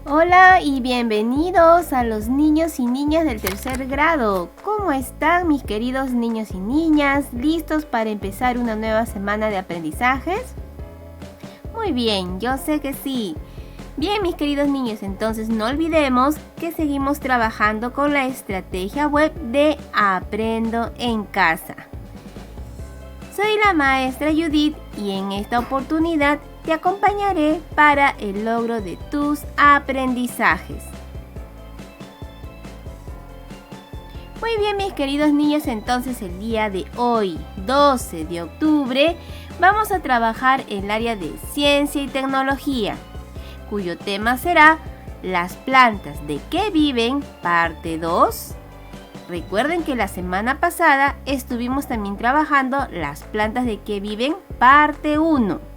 Hola y bienvenidos a los niños y niñas del tercer grado. ¿Cómo están mis queridos niños y niñas? ¿Listos para empezar una nueva semana de aprendizajes? Muy bien, yo sé que sí. Bien, mis queridos niños, entonces no olvidemos que seguimos trabajando con la estrategia web de Aprendo en Casa. Soy la maestra Judith y en esta oportunidad te acompañaré para el logro de tus aprendizajes. Muy bien, mis queridos niños, entonces el día de hoy, 12 de octubre, vamos a trabajar en el área de ciencia y tecnología, cuyo tema será las plantas de qué viven, parte 2. Recuerden que la semana pasada estuvimos también trabajando las plantas de qué viven, parte 1.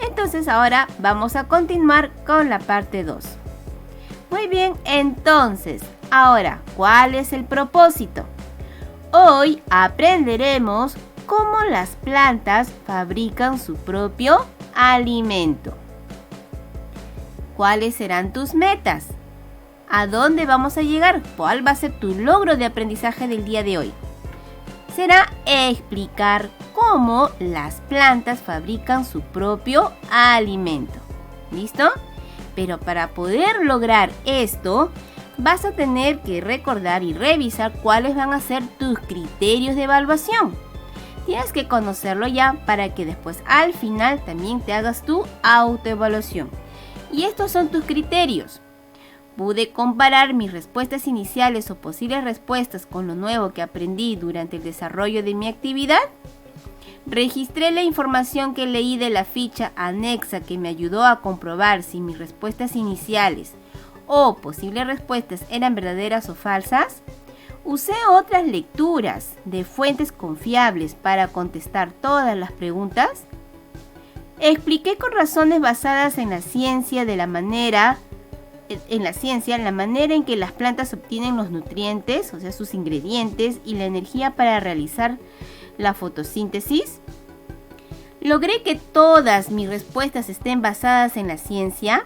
Entonces ahora vamos a continuar con la parte 2. Muy bien, entonces, ahora, ¿cuál es el propósito? Hoy aprenderemos cómo las plantas fabrican su propio alimento. ¿Cuáles serán tus metas? ¿A dónde vamos a llegar? ¿Cuál va a ser tu logro de aprendizaje del día de hoy? Será explicar cómo las plantas fabrican su propio alimento. ¿Listo? Pero para poder lograr esto, vas a tener que recordar y revisar cuáles van a ser tus criterios de evaluación. Tienes que conocerlo ya para que después al final también te hagas tu autoevaluación. Y estos son tus criterios. Pude comparar mis respuestas iniciales o posibles respuestas con lo nuevo que aprendí durante el desarrollo de mi actividad. Registré la información que leí de la ficha anexa que me ayudó a comprobar si mis respuestas iniciales o posibles respuestas eran verdaderas o falsas. Usé otras lecturas de fuentes confiables para contestar todas las preguntas. Expliqué con razones basadas en la ciencia la manera en que las plantas obtienen los nutrientes, o sea, sus ingredientes y la energía para realizar la fotosíntesis. Logré que todas mis respuestas estén basadas en la ciencia.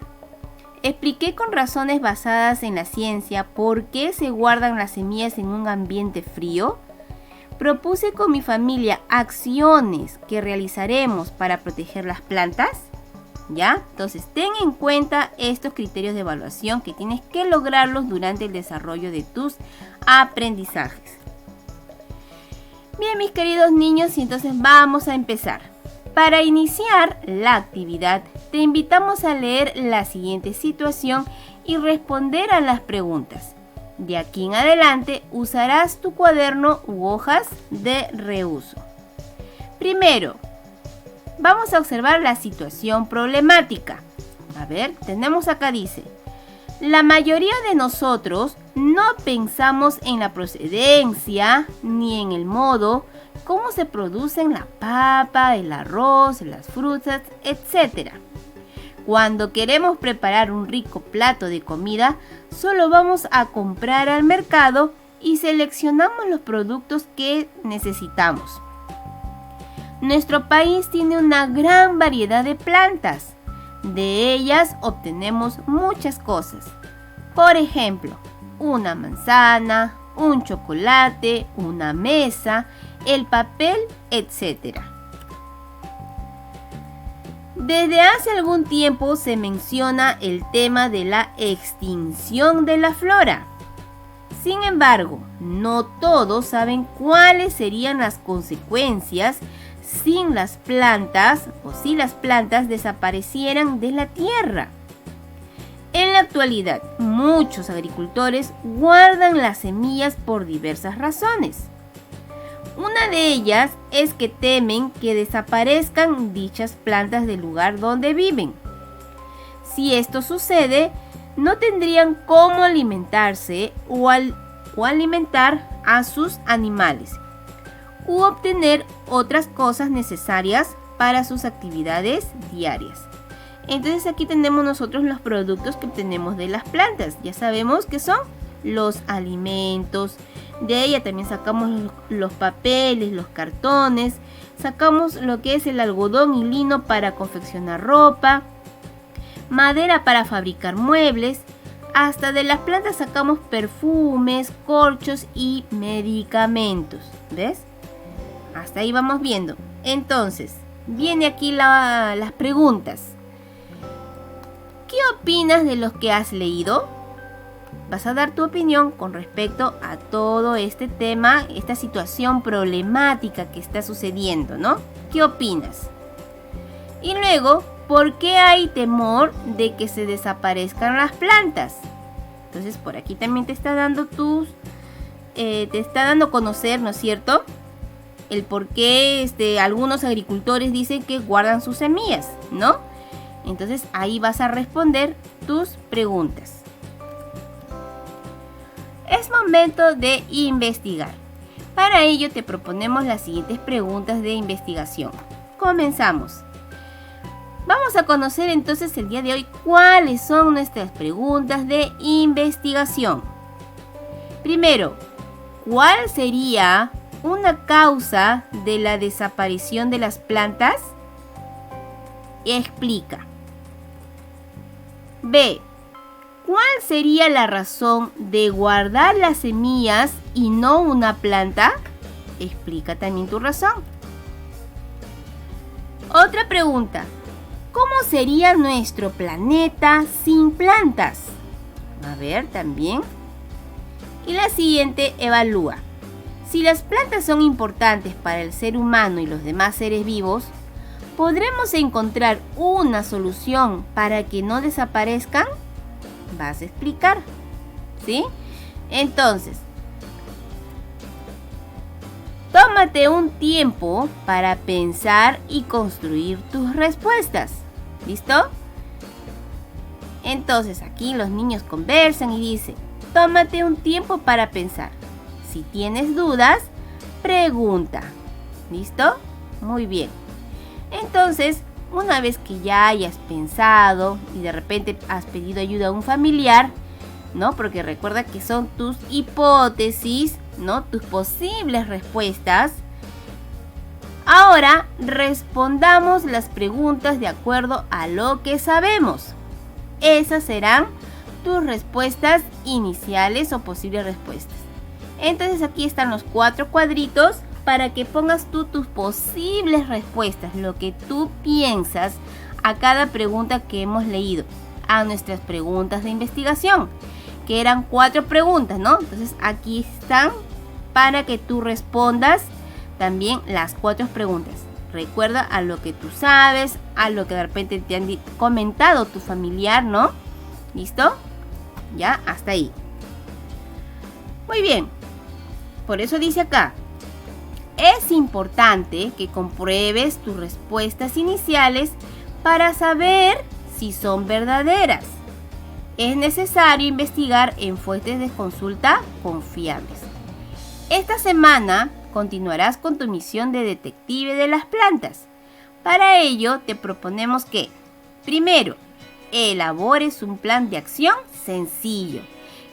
Expliqué con razones basadas en la ciencia por qué se guardan las semillas en un ambiente frío. Propuse con mi familia acciones que realizaremos para proteger las plantas. ¿Ya? Entonces, ten en cuenta estos criterios de evaluación que tienes que lograrlos durante el desarrollo de tus aprendizajes. Bien, mis queridos niños, y entonces vamos a empezar. Para iniciar la actividad, te invitamos a leer la siguiente situación y responder a las preguntas. De aquí en adelante, usarás tu cuaderno u hojas de reuso. Primero, vamos a observar la situación problemática. A ver, tenemos acá, dice: la mayoría de nosotros no pensamos en la procedencia ni en el modo cómo se producen la papa, el arroz, las frutas, etc. Cuando queremos preparar un rico plato de comida, solo vamos a comprar al mercado y seleccionamos los productos que necesitamos. Nuestro país tiene una gran variedad de plantas. De ellas obtenemos muchas cosas. Por ejemplo, una manzana, un chocolate, una mesa, el papel, etc. Desde hace algún tiempo se menciona el tema de la extinción de la flora. Sin embargo, no todos saben cuáles serían las consecuencias sin las plantas o si las plantas desaparecieran de la tierra. En la actualidad, muchos agricultores guardan las semillas por diversas razones. Una de ellas es que temen que desaparezcan dichas plantas del lugar donde viven. Si esto sucede, no tendrían cómo alimentarse o alimentar a sus animales u obtener otras cosas necesarias para sus actividades diarias. Entonces aquí tenemos nosotros los productos que obtenemos de las plantas. Ya sabemos que son los alimentos. De ella también sacamos los papeles, los cartones. Sacamos lo que es el algodón y lino para confeccionar ropa. madera para fabricar muebles, hasta de las plantas sacamos perfumes, corchos y medicamentos. ¿Ves? Hasta ahí vamos viendo. Entonces, viene aquí las preguntas. ¿Qué opinas de lo que has leído? Vas a dar tu opinión con respecto a todo este tema, esta situación problemática que está sucediendo, ¿no? ¿Qué opinas? Y luego, ¿por qué hay temor de que se desaparezcan las plantas? Entonces, por aquí también te está dando te está dando a conocer, ¿no es cierto?, el por qué algunos agricultores dicen que guardan sus semillas, ¿no? Entonces, ahí vas a responder tus preguntas. Es momento de investigar. Para ello te proponemos las siguientes preguntas de investigación. Comenzamos. Vamos a conocer entonces el día de hoy cuáles son nuestras preguntas de investigación. Primero, ¿cuál sería una causa de la desaparición de las plantas? Explica. B. ¿Cuál sería la razón de guardar las semillas y no una planta? Explica también tu razón. Otra pregunta. ¿Cómo sería nuestro planeta sin plantas? A ver, también. Y la siguiente, evalúa. Si las plantas son importantes para el ser humano y los demás seres vivos, ¿podremos encontrar una solución para que no desaparezcan? Vas a explicar, ¿sí? Entonces, tómate un tiempo para pensar y construir tus respuestas. ¿Listo? Entonces, aquí los niños conversan y dicen, tómate un tiempo para pensar. Si tienes dudas, pregunta. ¿Listo? Muy bien. Entonces, una vez que ya hayas pensado y de repente has pedido ayuda a un familiar, ¿no? Porque recuerda que son tus hipótesis, ¿no? Tus posibles respuestas. Ahora respondamos las preguntas de acuerdo a lo que sabemos. Esas serán tus respuestas iniciales o posibles respuestas. Entonces aquí están los 4 cuadritos para que pongas tú tus posibles respuestas, lo que tú piensas a cada pregunta que hemos leído, a nuestras preguntas de investigación, que eran 4 preguntas, ¿no? Entonces aquí están para que tú respondas también las 4 preguntas. Recuerda a lo que tú sabes, a lo que de repente te han comentado tu familiar, ¿no? ¿Listo? Ya, hasta ahí. Muy bien. Por eso dice acá, es importante que compruebes tus respuestas iniciales para saber si son verdaderas. Es necesario investigar en fuentes de consulta confiables. Esta semana continuarás con tu misión de detective de las plantas. Para ello te proponemos que, primero, elabores un plan de acción sencillo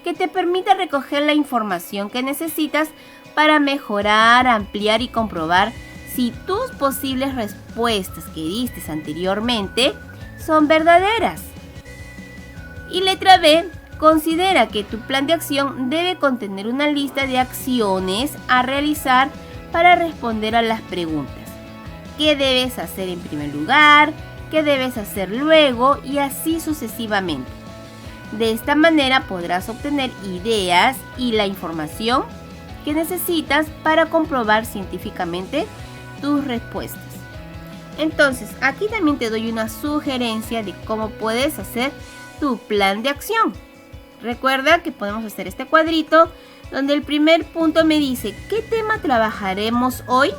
que te permita recoger la información que necesitas para mejorar, ampliar y comprobar si tus posibles respuestas que diste anteriormente son verdaderas. Y letra B, considera que tu plan de acción debe contener una lista de acciones a realizar para responder a las preguntas. ¿Qué debes hacer en primer lugar? ¿Qué debes hacer luego? Y así sucesivamente. De esta manera podrás obtener ideas y la información que necesitas para comprobar científicamente tus respuestas. Entonces, aquí también te doy una sugerencia de cómo puedes hacer tu plan de acción. Recuerda que podemos hacer este cuadrito donde el primer punto me dice ¿qué tema trabajaremos hoy?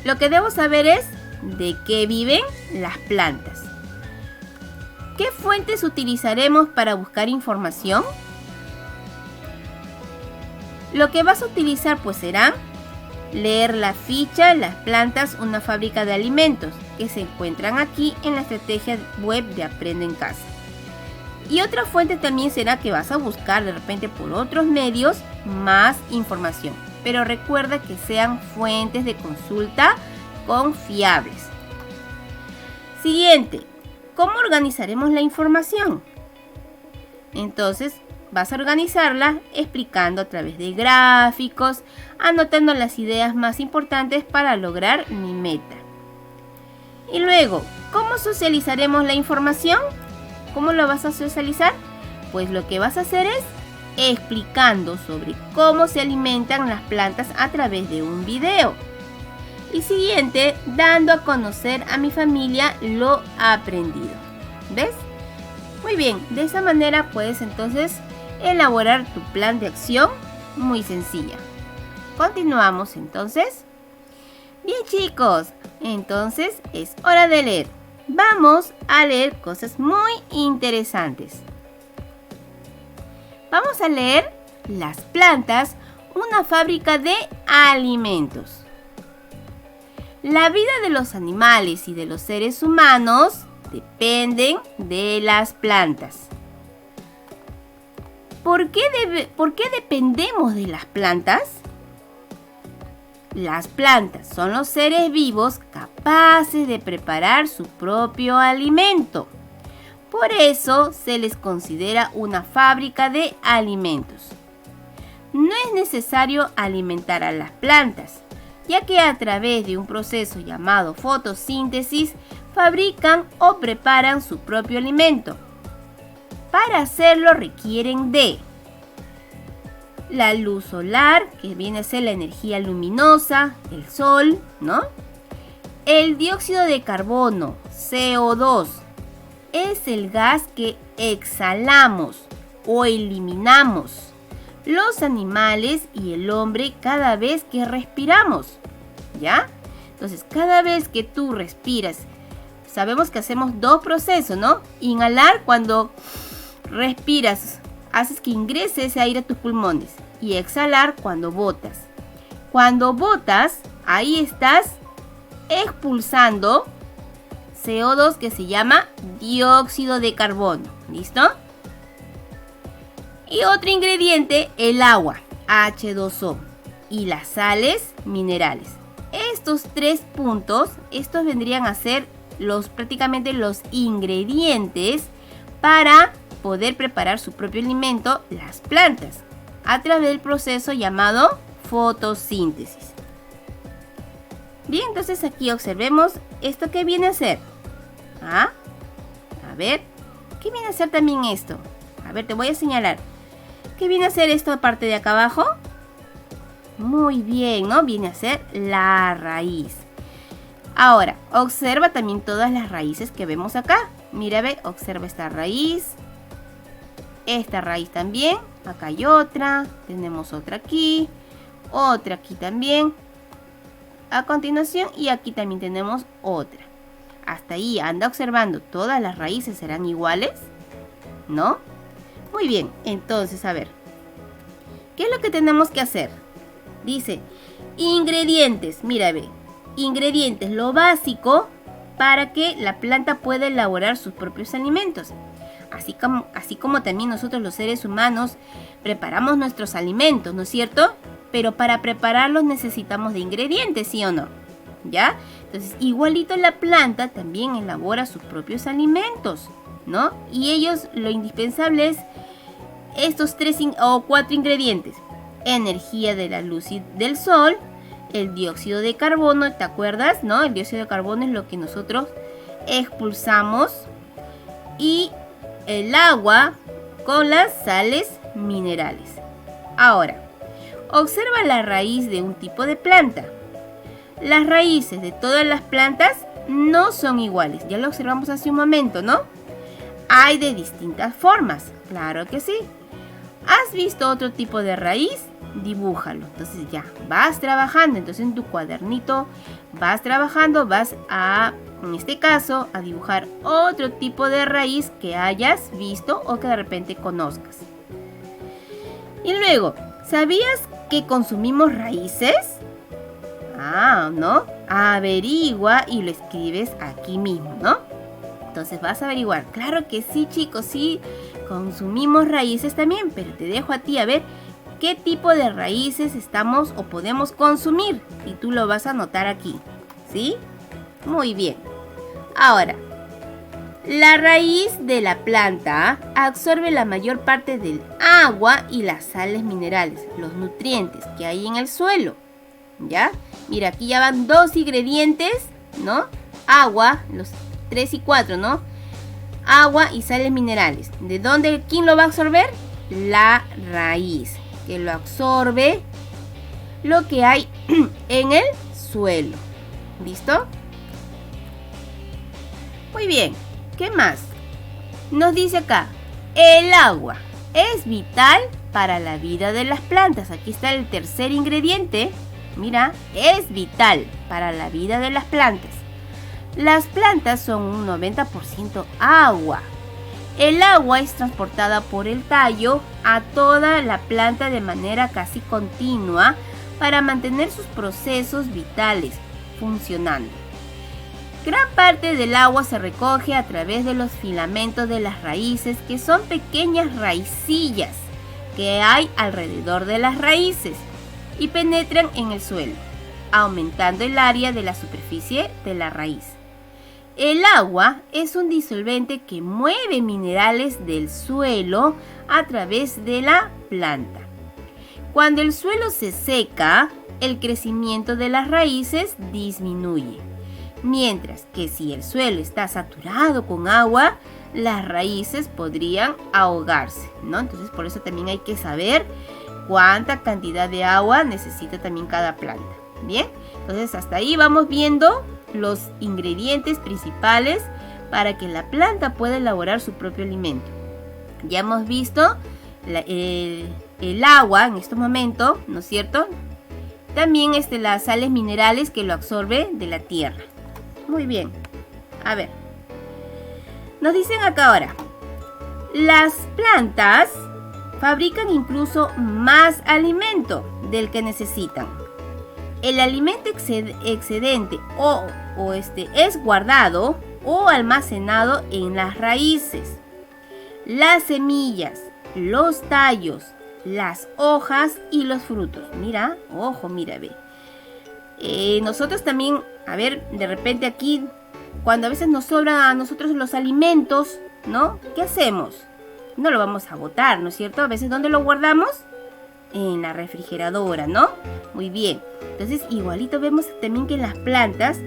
Lo que debo saber es de qué viven las plantas. ¿Qué fuentes utilizaremos para buscar información? Lo que vas a utilizar pues será leer la ficha Las plantas, una fábrica de alimentos, que se encuentran aquí en la estrategia web de Aprende en Casa. Y otra fuente también será que vas a buscar de repente por otros medios más información. Pero recuerda que sean fuentes de consulta confiables. Siguiente. ¿cómo organizaremos la información? Entonces, vas a organizarla explicando a través de gráficos, anotando las ideas más importantes para lograr mi meta. Y luego, ¿cómo socializaremos la información? ¿Cómo lo vas a socializar? Pues lo que vas a hacer es explicando sobre cómo se alimentan las plantas a través de un video. Y siguiente, dando a conocer a mi familia lo aprendido. ¿Ves? Muy bien, de esa manera puedes entonces elaborar tu plan de acción muy sencilla. Continuamos entonces. Bien chicos, entonces es hora de leer. Vamos a leer cosas muy interesantes. Vamos a leer Las plantas, una fábrica de alimentos. La vida de los animales y de los seres humanos dependen de las plantas. ¿Por qué dependemos de las plantas? Las plantas son los seres vivos capaces de preparar su propio alimento. Por eso se les considera una fábrica de alimentos. No es necesario alimentar a las plantas, ya que a través de un proceso llamado fotosíntesis fabrican o preparan su propio alimento. Para hacerlo requieren de la luz solar, que viene a ser la energía luminosa, el sol, ¿no? El dióxido de carbono, CO2, es el gas que exhalamos o eliminamos los animales y el hombre cada vez que respiramos, ¿ya? Entonces, cada vez que tú respiras, sabemos que hacemos dos procesos, ¿no? Inhalar cuando respiras, haces que ingrese ese aire a tus pulmones, y exhalar cuando botas. Cuando botas, ahí estás expulsando CO2 que se llama dióxido de carbono, ¿listo? Y otro ingrediente, el agua, H2O, y las sales minerales. Estos tres puntos, estos vendrían a ser prácticamente los ingredientes para poder preparar su propio alimento, las plantas, a través del proceso llamado fotosíntesis. Bien, entonces aquí observemos esto que viene a ser. A ver, ¿qué viene a ser también esto? A ver, te voy a señalar. ¿Qué viene a ser esto aparte de acá abajo? Muy bien, ¿no? Viene a ser la raíz. Ahora, observa también todas las raíces que vemos acá. Mira, ve, observa esta raíz también. Acá hay otra, tenemos otra aquí también. A continuación, y aquí también tenemos otra. Hasta ahí, anda observando, ¿todas las raíces serán iguales? ¿No? Muy bien, entonces, a ver, ¿qué es lo que tenemos que hacer? Dice, ingredientes, mira, ve, ingredientes, lo básico para que la planta pueda elaborar sus propios alimentos. Así como también nosotros los seres humanos preparamos nuestros alimentos, ¿no es cierto? Pero para prepararlos necesitamos de ingredientes, ¿sí o no? ¿Ya? Entonces, igualito la planta también elabora sus propios alimentos, ¿no? Y ellos, lo indispensable es estos 3 o 4 ingredientes. Energía de la luz y del sol, el dióxido de carbono, ¿te acuerdas? ¿No? El dióxido de carbono es lo que nosotros expulsamos, y el agua con las sales minerales. Ahora, observa la raíz de un tipo de planta. Las raíces de todas las plantas no son iguales. Ya lo observamos hace un momento, ¿no? Hay de distintas formas. Claro que sí. ¿Has visto otro tipo de raíz? Dibújalo. Entonces ya, vas trabajando. Entonces en tu cuadernito vas trabajando, en este caso, a dibujar otro tipo de raíz que hayas visto o que de repente conozcas. Y luego, ¿sabías que consumimos raíces? ¿No? Averigua y lo escribes aquí mismo, ¿no? Entonces vas a averiguar. Claro que sí, chicos, sí, consumimos raíces también, pero te dejo a ti a ver qué tipo de raíces estamos o podemos consumir. Y tú lo vas a anotar aquí, ¿sí? Muy bien. Ahora, La raíz de la planta absorbe la mayor parte del agua y las sales minerales, los nutrientes que hay en el suelo. ¿Ya? Mira, aquí ya van 2 ingredientes, ¿no? Agua, los 3 y 4, ¿no? Agua y sales minerales. ¿De dónde? ¿Quién lo va a absorber? La raíz, que lo absorbe lo que hay en el suelo. ¿Listo? Muy bien. ¿Qué más? Nos dice acá, el agua es vital para la vida de las plantas. Aquí está el tercer ingrediente. Mira, es vital para la vida de las plantas. Las plantas son un 90% agua. El agua es transportada por el tallo a toda la planta de manera casi continua para mantener sus procesos vitales funcionando. Gran parte del agua se recoge a través de los filamentos de las raíces, que son pequeñas raicillas que hay alrededor de las raíces y penetran en el suelo, aumentando el área de la superficie de la raíz. El agua es un disolvente que mueve minerales del suelo a través de la planta. Cuando el suelo se seca, el crecimiento de las raíces disminuye, mientras que si el suelo está saturado con agua, las raíces podrían ahogarse, ¿no? Entonces por eso también hay que saber cuánta cantidad de agua necesita también cada planta. Bien, entonces hasta ahí vamos viendo los ingredientes principales para que la planta pueda elaborar su propio alimento. Ya hemos visto el agua en este momento, ¿no es cierto? También las sales minerales que lo absorbe de la tierra. Muy bien, a ver, nos dicen acá ahora, las plantas fabrican incluso más alimento del que necesitan. El alimento excedente es guardado o almacenado en las raíces, las semillas, los tallos, las hojas y los frutos. Mira, ojo, mira, ve. Nosotros también, a ver, de repente aquí, cuando a veces nos sobran a nosotros los alimentos, ¿no? ¿Qué hacemos? No lo vamos a botar, ¿no es cierto? A veces, ¿dónde lo guardamos? En la refrigeradora, ¿no? Muy bien. Entonces, igualito vemos también que en las plantas,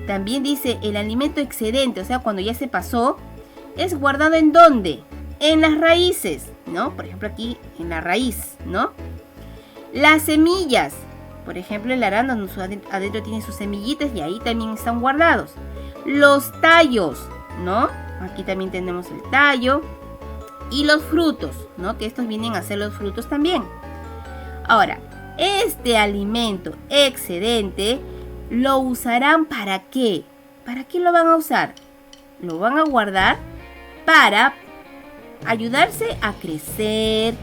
también dice el alimento excedente, o sea, cuando ya se pasó, es guardado ¿en dónde? En las raíces, ¿no? Por ejemplo, aquí en la raíz, ¿no? Las semillas, por ejemplo, el arándano adentro tiene sus semillitas y ahí también están guardados. Los tallos, ¿no? Aquí también tenemos el tallo. Y los frutos, ¿no? Que estos vienen a ser los frutos también. Ahora, este alimento excedente lo usarán ¿para qué? ¿Para qué lo van a usar? Lo van a guardar para ayudarse a crecer,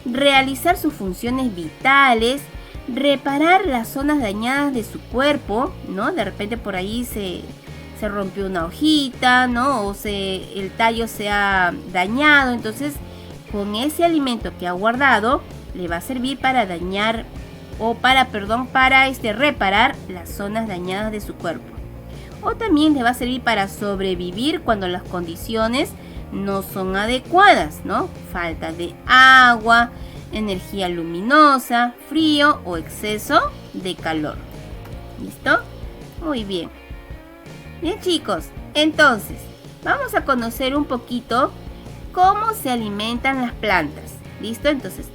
realizar sus funciones vitales, reparar las zonas dañadas de su cuerpo, ¿no? De repente por ahí se rompió una hojita, ¿no? O el tallo se ha dañado. Entonces, con ese alimento que ha guardado, le va a servir para reparar las zonas dañadas de su cuerpo. O también le va a servir para sobrevivir cuando las condiciones no son adecuadas, ¿no? Falta de agua, energía luminosa, frío o exceso de calor. ¿Listo? Muy bien. Bien, chicos, entonces vamos a conocer un poquito cómo se alimentan las plantas. ¿Listo? Entonces,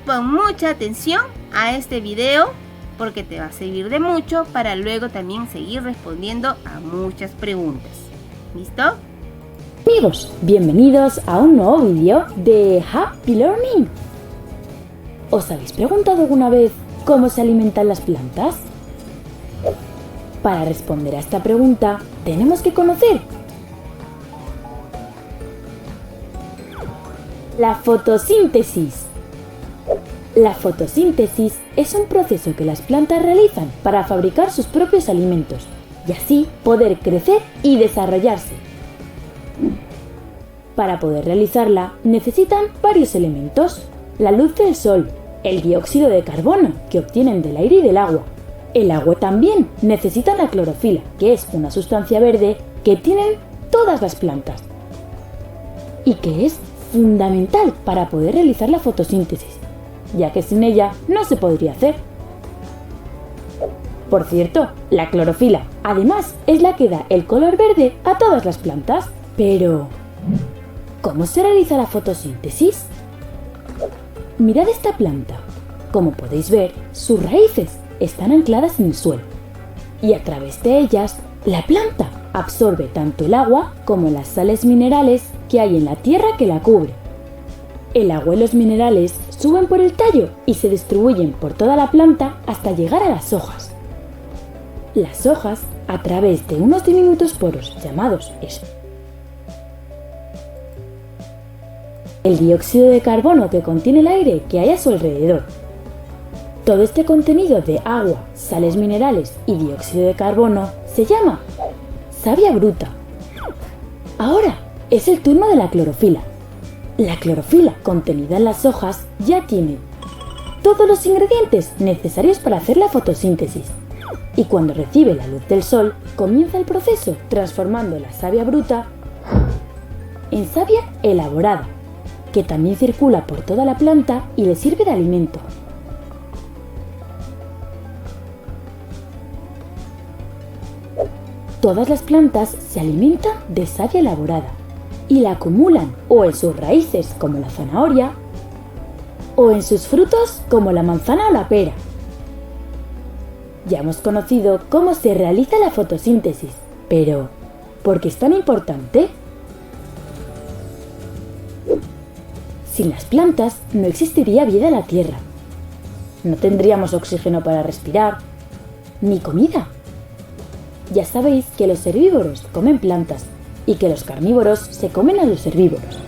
pon mucha atención a este video porque te va a servir de mucho para luego también seguir respondiendo a muchas preguntas. ¿Listo? Amigos, bienvenidos a un nuevo vídeo de Happy Learning. ¿Os habéis preguntado alguna vez cómo se alimentan las plantas? Para responder a esta pregunta, tenemos que conocer la fotosíntesis. La fotosíntesis es un proceso que las plantas realizan para fabricar sus propios alimentos y así poder crecer y desarrollarse. Para poder realizarla necesitan varios elementos: la luz del sol, el dióxido de carbono que obtienen del aire y del agua. El agua también necesita la clorofila, que es una sustancia verde que tienen todas las plantas y que es fundamental para poder realizar la fotosíntesis, ya que sin ella no se podría hacer. Por cierto, la clorofila, además, es la que da el color verde a todas las plantas. Pero, ¿cómo se realiza la fotosíntesis? Mirad esta planta. Como podéis ver, sus raíces están ancladas en el suelo y a través de ellas, la planta absorbe tanto el agua como las sales minerales que hay en la tierra que la cubre. El agua y los minerales suben por el tallo y se distribuyen por toda la planta hasta llegar a las hojas. Las hojas, a través de unos diminutos poros llamados el dióxido de carbono que contiene el aire que hay a su alrededor. Todo este contenido de agua, sales minerales y dióxido de carbono se llama savia bruta. Ahora es el turno de la clorofila. La clorofila contenida en las hojas ya tiene todos los ingredientes necesarios para hacer la fotosíntesis. Y cuando recibe la luz del sol, comienza el proceso transformando la savia bruta en savia elaborada, que también circula por toda la planta y le sirve de alimento. Todas las plantas se alimentan de savia elaborada y la acumulan o en sus raíces como la zanahoria o en sus frutos como la manzana o la pera. Ya hemos conocido cómo se realiza la fotosíntesis, pero ¿por qué es tan importante? Sin las plantas no existiría vida en la Tierra. No tendríamos oxígeno para respirar, ni comida. Ya sabéis que los herbívoros comen plantas y que los carnívoros se comen a los herbívoros.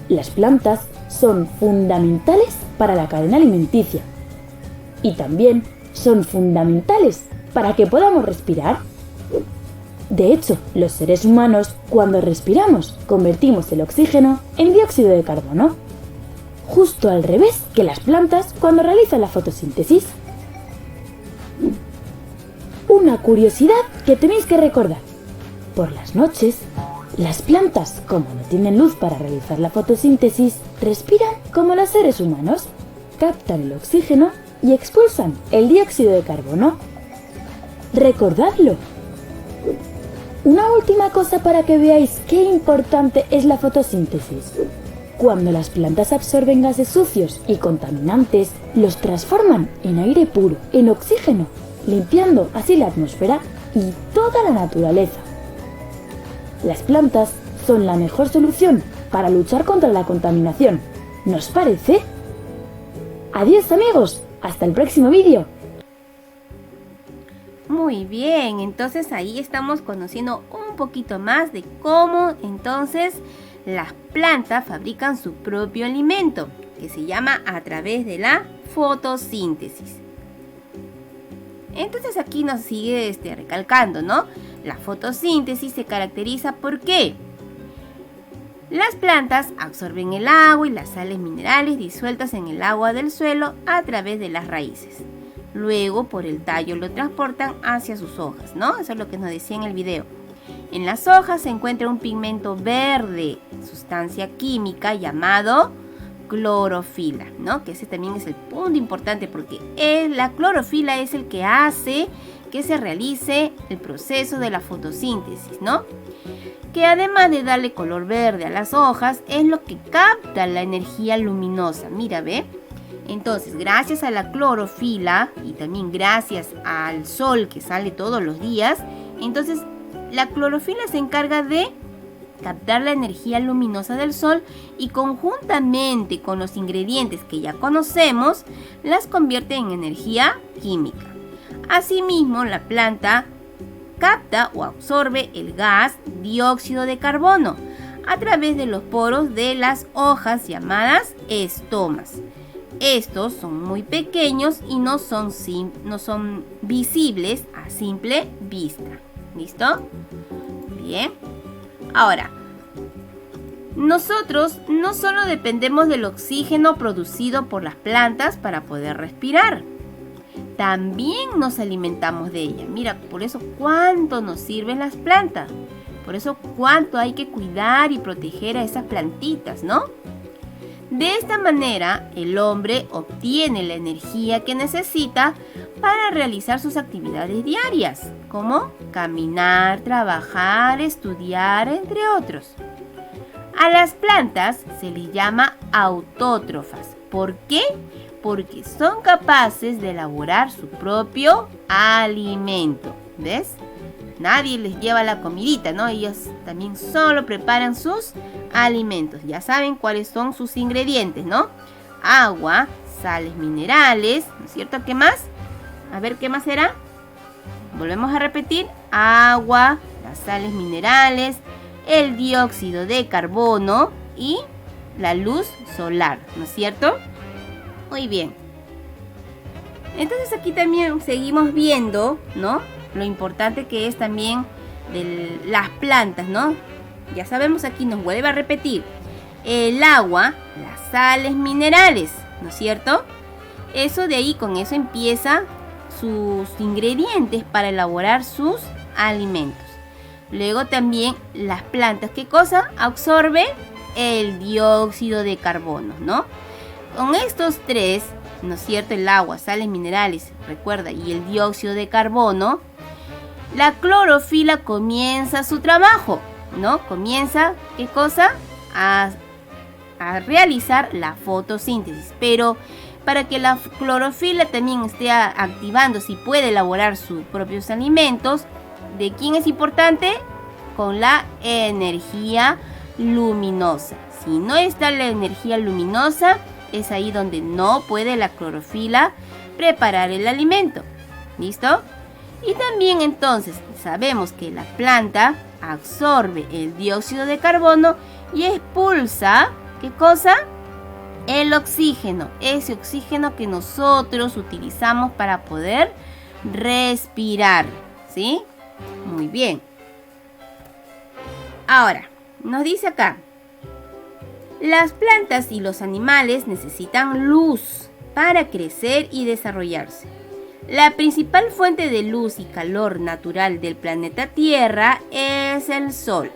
Las plantas son fundamentales para la cadena alimenticia y también son fundamentales para que podamos respirar. De hecho, los seres humanos, cuando respiramos, convertimos el oxígeno en dióxido de carbono, justo al revés que las plantas cuando realizan la fotosíntesis. Una curiosidad que tenéis que recordar. Por las noches, las plantas, como no tienen luz para realizar la fotosíntesis, respiran como los seres humanos, captan el oxígeno y expulsan el dióxido de carbono. ¡Recordadlo! Una última cosa para que veáis qué importante es la fotosíntesis. Cuando las plantas absorben gases sucios y contaminantes, los transforman en aire puro, en oxígeno, limpiando así la atmósfera y toda la naturaleza. Las plantas son la mejor solución para luchar contra la contaminación. ¿No os parece? Adiós amigos, hasta el próximo vídeo. Muy bien, entonces ahí estamos conociendo un poquito más de cómo entonces las plantas fabrican su propio alimento, que se llama a través de la fotosíntesis. Entonces aquí nos sigue recalcando, ¿no? La fotosíntesis se caracteriza por ¿qué? Las plantas absorben el agua y las sales minerales disueltas en el agua del suelo a través de las raíces. Luego por el tallo lo transportan hacia sus hojas, ¿no? Eso es lo que nos decía en el video. En las hojas se encuentra un pigmento verde, sustancia química llamado clorofila, ¿no? Que ese también es el punto importante porque la clorofila es el que hace que se realice el proceso de la fotosíntesis, ¿no? Que además de darle color verde a las hojas, es lo que capta la energía luminosa. Mira, ¿ve? Entonces, gracias a la clorofila y también gracias al sol que sale todos los días, entonces la clorofila se encarga de captar la energía luminosa del sol y conjuntamente con los ingredientes que ya conocemos, las convierte en energía química. Asimismo, la planta capta o absorbe el gas dióxido de carbono a través de los poros de las hojas llamadas estomas. Estos son muy pequeños y no son visibles a simple vista. ¿Listo? Bien. Ahora, nosotros no solo dependemos del oxígeno producido por las plantas para poder respirar. también nos alimentamos de ella. Mira, por eso cuánto nos sirven las plantas. Por eso cuánto hay que cuidar y proteger a esas plantitas, ¿no? De esta manera, el hombre obtiene la energía que necesita para realizar sus actividades diarias, como caminar, trabajar, estudiar, entre otros. A las plantas se les llama autótrofas. ¿Por qué? Porque son capaces de elaborar su propio alimento. ¿Ves? Nadie les lleva la comidita, ¿no? Ellos también solo preparan sus alimentos. Ya saben cuáles son sus ingredientes, ¿no? Agua, sales minerales, ¿no es cierto? ¿Qué más? A ver, ¿qué más será? Volvemos a repetir. Agua, las sales minerales, el dióxido de carbono y la luz solar, ¿no es cierto? Muy bien. Entonces aquí también seguimos viendo, ¿no? Lo importante que es también de las plantas, ¿no? Ya sabemos, aquí nos vuelve a repetir. El agua, las sales minerales, ¿no es cierto? Eso de ahí, con eso empieza sus ingredientes para elaborar sus alimentos. Luego también las plantas, ¿qué cosa? Absorben el dióxido de carbono, ¿no? Con estos tres, ¿no es cierto? El agua, sales minerales, recuerda, y el dióxido de carbono, la clorofila comienza su trabajo, ¿no? Comienza, ¿qué cosa? A realizar la fotosíntesis. Pero para que la clorofila también esté activando, si puede elaborar sus propios alimentos, ¿de quién es importante? Con la energía luminosa. Si no está la energía luminosa, es ahí donde no puede la clorofila preparar el alimento. ¿Listo? Y también entonces sabemos que la planta absorbe el dióxido de carbono y expulsa, ¿qué cosa? El oxígeno, ese oxígeno que nosotros utilizamos para poder respirar, ¿sí? Muy bien. Ahora, nos dice acá, las plantas y los animales necesitan luz para crecer y desarrollarse. La principal fuente de luz y calor natural del planeta Tierra es el Sol.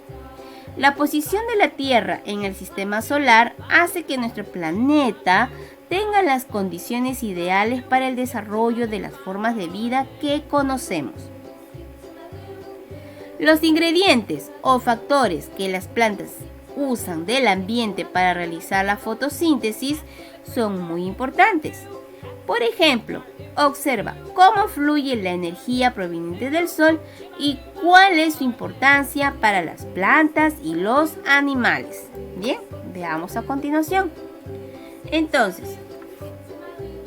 La posición de la Tierra en el sistema solar hace que nuestro planeta tenga las condiciones ideales para el desarrollo de las formas de vida que conocemos. Los ingredientes o factores que las plantas usan del ambiente para realizar la fotosíntesis son muy importantes. Por ejemplo, observa cómo fluye la energía proveniente del sol y cuál es su importancia para las plantas y los animales. Bien, veamos a continuación. Entonces,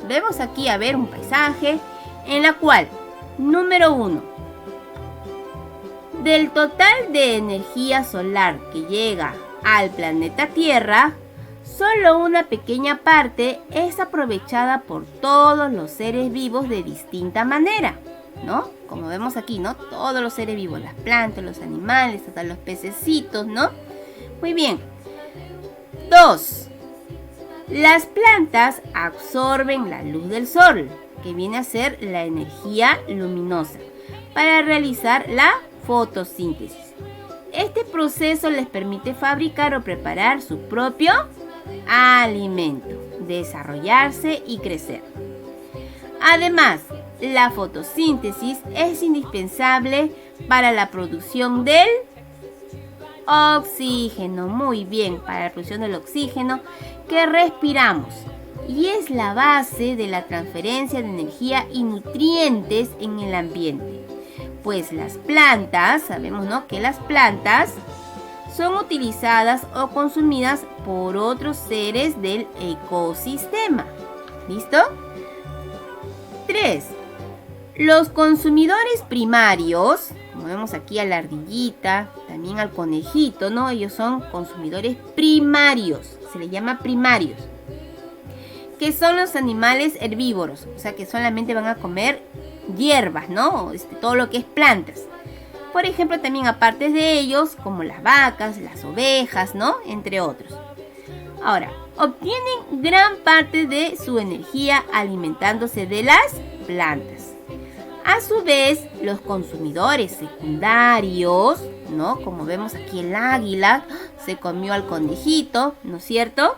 vemos aquí a ver un paisaje en la cual, número 1, del total de energía solar que llega al planeta Tierra, solo una pequeña parte es aprovechada por todos los seres vivos de distinta manera, ¿no? Como vemos aquí, ¿no? Todos los seres vivos, las plantas, los animales, hasta los pececitos, ¿no? Muy bien. 2. Las plantas absorben la luz del sol, que viene a ser la energía luminosa, para realizar la fotosíntesis. Este proceso les permite fabricar o preparar su propio alimento, desarrollarse y crecer. Además, la fotosíntesis es indispensable para la producción del oxígeno. Muy bien, para la producción del oxígeno que respiramos. Y es la base de la transferencia de energía y nutrientes en el ambiente. Pues las plantas, sabemos, ¿no?, que las plantas son utilizadas o consumidas por otros seres del ecosistema. ¿Listo? 3. Los consumidores primarios, como vemos aquí a la ardillita, también al conejito, ¿no? Ellos son consumidores primarios, se les llama primarios, que son los animales herbívoros, o sea que solamente van a comer hierbas, ¿no? Todo lo que es plantas. Por ejemplo, también aparte de ellos, como las vacas, las ovejas, ¿no? Entre otros. Ahora, obtienen gran parte de su energía alimentándose de las plantas. A su vez, los consumidores secundarios, ¿no? Como vemos aquí el águila se comió al conejito, ¿no es cierto?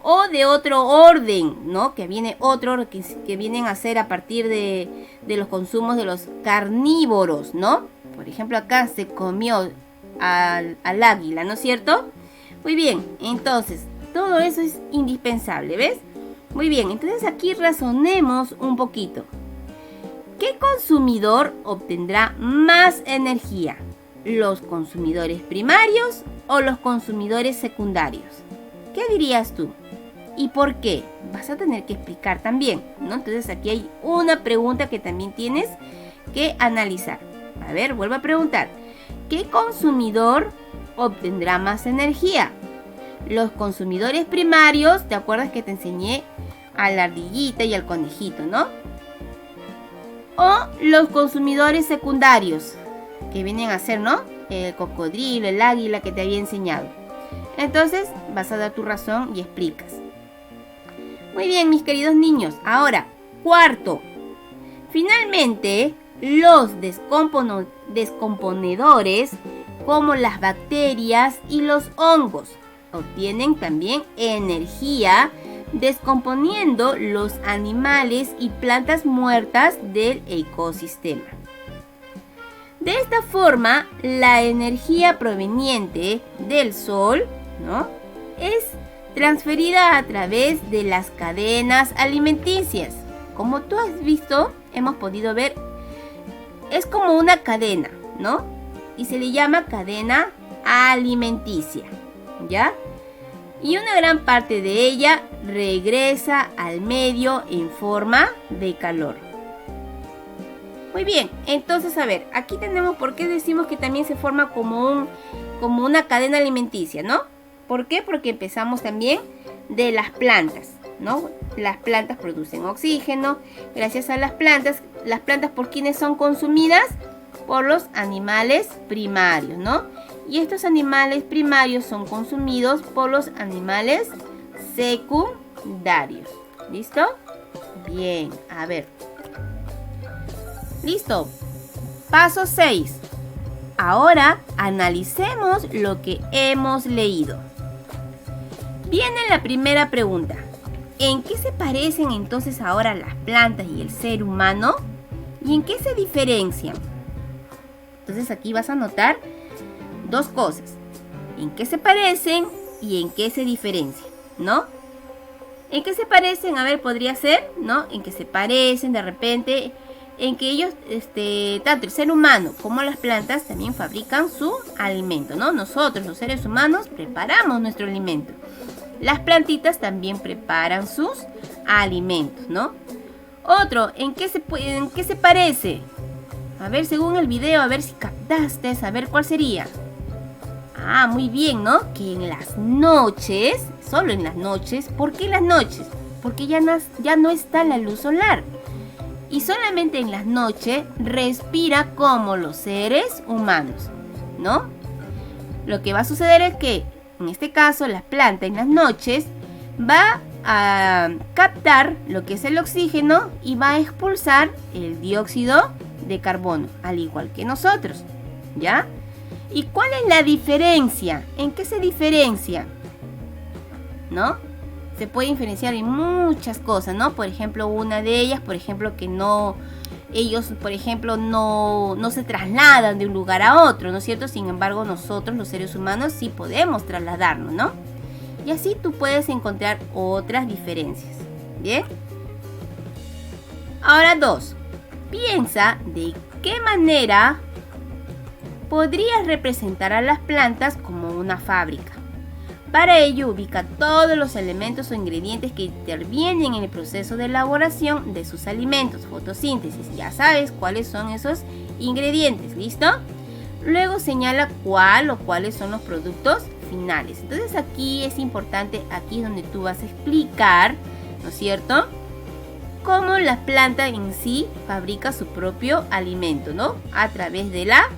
O de otro orden, ¿no? Que viene otro que vienen a ser a partir de los consumos de los carnívoros, ¿no? Por ejemplo, acá se comió al águila, ¿no es cierto? Muy bien, entonces, todo eso es indispensable, ¿ves? Muy bien, entonces aquí razonemos un poquito. ¿Qué consumidor obtendrá más energía? ¿Los consumidores primarios o los consumidores secundarios? ¿Qué dirías tú? ¿Y por qué? Vas a tener que explicar también, ¿no? Entonces aquí hay una pregunta que también tienes que analizar. A ver, vuelvo a preguntar. ¿Qué consumidor obtendrá más energía? Los consumidores primarios, ¿te acuerdas que te enseñé a la ardillita y al conejito, no? O los consumidores secundarios, que vienen a ser, ¿no? El cocodrilo, el águila que te había enseñado. Entonces, vas a dar tu razón y explicas. Muy bien, mis queridos niños. Ahora, cuarto. Finalmente, los descomponedores, como las bacterias y los hongos, obtienen también energía descomponiendo los animales y plantas muertas del ecosistema. De esta forma, la energía proveniente del sol, ¿no?, es transferida a través de las cadenas alimenticias. Como tú has visto, hemos podido ver, es como una cadena, ¿no? Y se le llama cadena alimenticia, ¿ya? Y una gran parte de ella regresa al medio en forma de calor. Muy bien, entonces a ver, aquí tenemos por qué decimos que también se forma como una cadena alimenticia, ¿no? ¿Por qué? Porque empezamos también de las plantas, ¿no? Las plantas producen oxígeno. Gracias a las plantas ¿por quiénes son consumidas? Por los animales primarios, ¿no? Y estos animales primarios son consumidos por los animales secundarios. ¿Listo? Bien, a ver. Listo. Paso 6. Ahora analicemos lo que hemos leído. Viene la primera pregunta. ¿En qué se parecen entonces ahora las plantas y el ser humano? ¿Y en qué se diferencian? Entonces aquí vas a notar dos cosas. ¿En qué se parecen y en qué se diferencian? ¿No? ¿En qué se parecen? A ver, podría ser, ¿no? En que se parecen de repente, en que ellos, tanto el ser humano como las plantas también fabrican su alimento, ¿no? Nosotros, los seres humanos, preparamos nuestro alimento. Las plantitas también preparan sus alimentos, ¿no? Otro, ¿en qué se parece? A ver, según el video, a ver si captaste, a ver cuál sería. Ah, muy bien, ¿no? Que en las noches, solo en las noches. ¿Por qué en las noches? Porque ya no está la luz solar. Y solamente en las noches respira como los seres humanos, ¿no? Lo que va a suceder es que, en este caso, la planta en las noches va a captar lo que es el oxígeno y va a expulsar el dióxido de carbono, al igual que nosotros, ¿ya? ¿Y cuál es la diferencia? ¿En qué se diferencia? ¿No? Se puede diferenciar en muchas cosas, ¿no? Por ejemplo, una de ellas, por ejemplo, que ellos, por ejemplo, no se trasladan de un lugar a otro, ¿no es cierto? Sin embargo, nosotros, los seres humanos, sí podemos trasladarnos, ¿no? Y así tú puedes encontrar otras diferencias, ¿bien? Ahora 2. Piensa de qué manera podrías representar a las plantas como una fábrica. Para ello, ubica todos los elementos o ingredientes que intervienen en el proceso de elaboración de sus alimentos, fotosíntesis. Ya sabes cuáles son esos ingredientes, ¿listo? Luego señala cuál o cuáles son los productos finales. Entonces aquí es importante, aquí es donde tú vas a explicar, ¿no es cierto?, cómo la planta en sí fabrica su propio alimento, ¿no? A través de la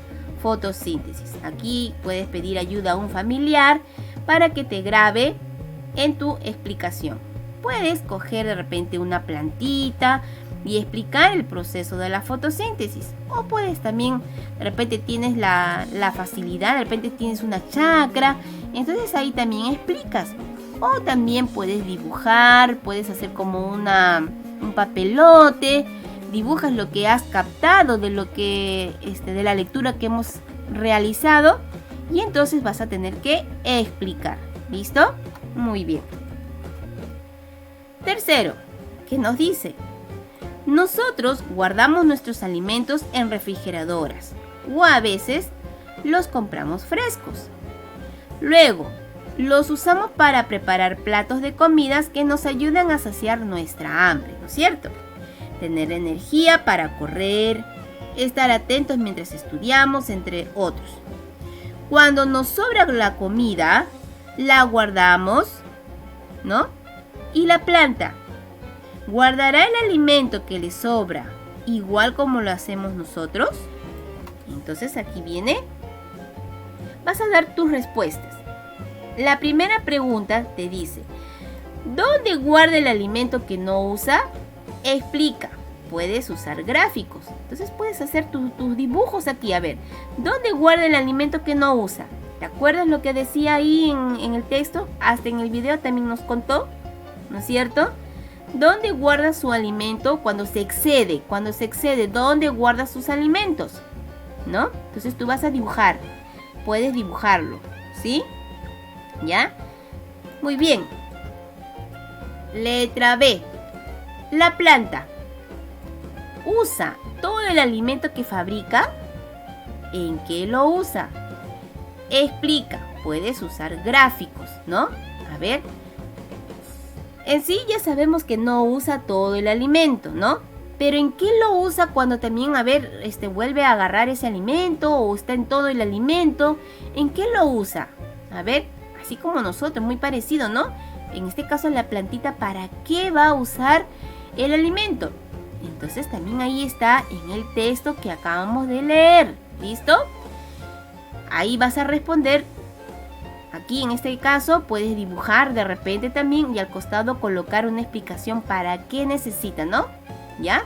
fotosíntesis. Aquí puedes pedir ayuda a un familiar para que te grabe en tu explicación. puedes coger de repente una plantita y explicar el proceso de la fotosíntesis. O puedes también, de repente tienes la facilidad, de repente tienes una chacra, entonces ahí también explicas. O también puedes dibujar, puedes hacer como un papelote, dibujas lo que has captado de lo que de la lectura que hemos realizado y entonces vas a tener que explicar. ¿Listo? Muy bien. Tercero, ¿qué nos dice? Nosotros guardamos nuestros alimentos en refrigeradoras o a veces los compramos frescos. Luego, los usamos para preparar platos de comidas que nos ayudan a saciar nuestra hambre, ¿no es cierto? Tener energía para correr, estar atentos mientras estudiamos, entre otros. Cuando nos sobra la comida, la guardamos, ¿no? Y la planta ¿guardará el alimento que le sobra igual como lo hacemos nosotros? Entonces aquí viene, vas a dar tus respuestas. La primera pregunta te dice, ¿dónde guarda el alimento que no usa? Explica, puedes usar gráficos. Entonces puedes hacer tus dibujos aquí. A ver, ¿dónde guarda el alimento que no usa? ¿Te acuerdas lo que decía ahí en el texto? Hasta en el video también nos contó, ¿no es cierto? ¿Dónde guarda su alimento cuando se excede? Cuando se excede, ¿dónde guarda sus alimentos? ¿No? Entonces tú vas a dibujar. Puedes dibujarlo, ¿sí? ¿Ya? Muy bien. Letra B. La planta usa todo el alimento que fabrica. ¿En qué lo usa? Explica. Puedes usar gráficos, ¿no? A ver. En sí ya sabemos que no usa todo el alimento, ¿no? Pero ¿en qué lo usa cuando también, vuelve a agarrar ese alimento o está en todo el alimento? ¿En qué lo usa? A ver, así como nosotros, muy parecido, ¿no? En este caso la plantita, ¿para qué va a usar el alimento? Entonces también ahí está en el texto que acabamos de leer. ¿Listo? Ahí vas a responder. Aquí en este caso puedes dibujar de repente también y al costado colocar una explicación para qué necesita, ¿no? ¿Ya?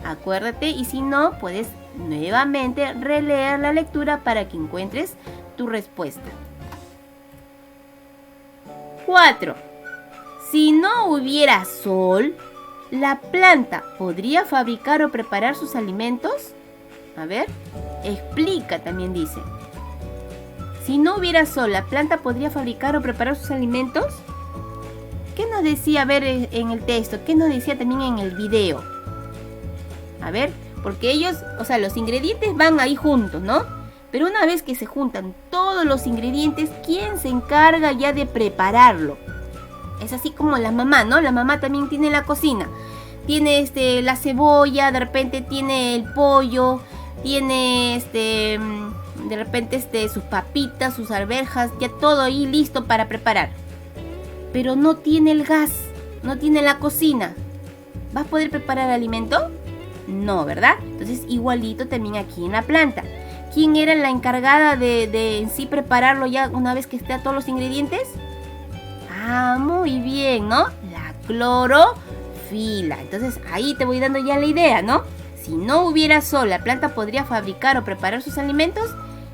Acuérdate, y si no, puedes nuevamente releer la lectura para que encuentres tu respuesta. 4. Si no hubiera sol, ¿la planta podría fabricar o preparar sus alimentos? A ver, explica también dice. Si no hubiera sol, ¿la planta podría fabricar o preparar sus alimentos? ¿Qué nos decía, a ver, en el texto? ¿Qué nos decía también en el video? A ver, porque ellos, los ingredientes van ahí juntos, ¿no? Pero una vez que se juntan todos los ingredientes, ¿quién se encarga ya de prepararlo? Es así como la mamá, ¿no? La mamá también tiene la cocina. Tiene la cebolla, de repente tiene el pollo, tiene de repente sus papitas, sus arvejas, ya todo ahí listo para preparar. Pero no tiene el gas, no tiene la cocina. ¿Vas a poder preparar alimento? No, ¿verdad? Entonces igualito también aquí en la planta. ¿Quién era la encargada de en sí prepararlo ya una vez que esté a todos los ingredientes? Ah, muy bien, ¿no? La clorofila. Entonces ahí te voy dando ya la idea, ¿no? Si no hubiera sol, ¿la planta podría fabricar o preparar sus alimentos?